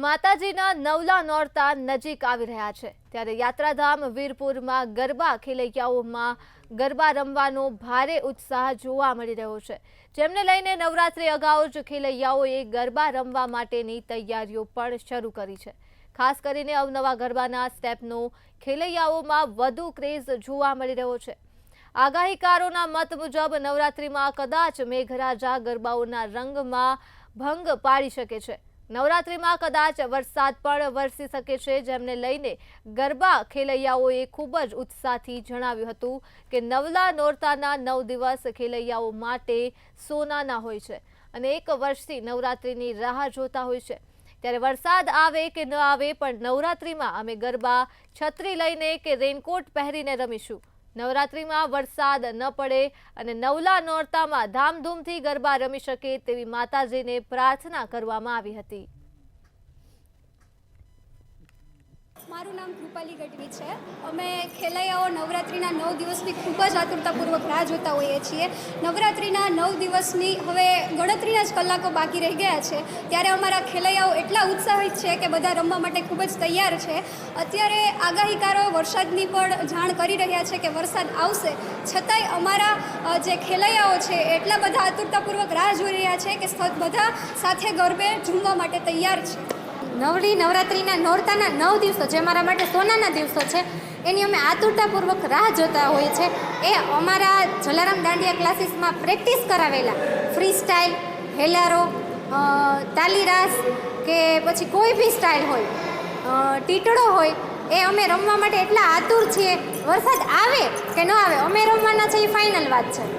માતાજીના નવલા નોરતા નજીક આવી રહ્યા છે ત્યારે યાત્રાધામ વીરપુરમાં ગરબા ખેલૈયાઓમાં ગરબા રમવાનો ભારે ઉત્સાહ જોવા મળી રહ્યો છે, જેમને લઈને નવરાત્રી અગાઉ જ ખેલૈયાઓએ ગરબા રમવા માટેની તૈયારીઓ પણ શરૂ કરી છે। ખાસ કરીને અવનવા ગરબાના સ્ટેપનો ખેલૈયાઓમાં વધુ ક્રેઝ જોવા મળી રહ્યો છે। આગાહીકારોના મત મુજબ નવરાત્રીમાં કદાચ મેઘરાજા ગરબાઓના રંગમાં ભંગ પાડી શકે છે। નવરાત્રીમાં કદાચ વરસાદ પણ વરસી શકે છે, જેમને લઈને ગરબા ખેલૈયાઓએ ખૂબ જ ઉત્સાહથી જણાવ્યું હતું કે નવલા નોરતાના 9 દિવસ ખેલૈયાઓ માટે સોનાના હોય છે અને એક વર્ષથી નવરાત્રીની રાહ જોતા હોય છે। ત્યારે વરસાદ આવે કે ન આવે પણ નવરાત્રીમાં અમે ગરબા છત્રી લઈને કે રેનકોટ પહેરીને રમીશું। નવરાત્રીમાં વરસાદ ન પડે અને નવલા નોરતામાં ધામધૂમથી ગરબા રમી શકે તેવી માતાજીને પ્રાર્થના કરવામાં આવી હતી। મારું નામ કૃપાલી ગઢવી છે। અમે ખેલૈયાઓ નવરાત્રિના 9 દિવસની ખૂબ જ આતુરતાપૂર્વક રાહ જોતા હોઈએ છીએ। નવરાત્રિના 9 દિવસની હવે ગણતરીના જ કલાકો બાકી રહી ગયા છે, ત્યારે અમારા ખેલૈયાઓ એટલા ઉત્સાહિત છે કે બધા રમવા માટે ખૂબ જ તૈયાર છે। અત્યારે આગાહીકારો વરસાદની પણ જાણ કરી રહ્યા છે કે વરસાદ આવશે, છતાંય અમારા જે ખેલૈયાઓ છે એટલા બધા આતુરતાપૂર્વક રાહ જોઈ રહ્યા છે કે બધા સાથે ગરબે ઝૂમવા માટે તૈયાર છે। નવરાત્રિના નોરતાના 9 દિવસો જે અમારા માટે સોનાના દિવસો છે, એની અમે આતુરતાપૂર્વક રાહ જોતા હોઈએ છીએ। એ અમારા જલારામ દાંડિયા ક્લાસીસમાં પ્રેક્ટિસ કરાવેલા ફ્રી સ્ટાઇલ, હેલારો, તાલીરાસ કે પછી કોઈ બી સ્ટાઇલ હોય, ટીટડો હોય, એ અમે રમવા માટે એટલા આતુર છીએ। વરસાદ આવે કે ન આવે, અમે રમવાના છે એ ફાઇનલ વાત છે।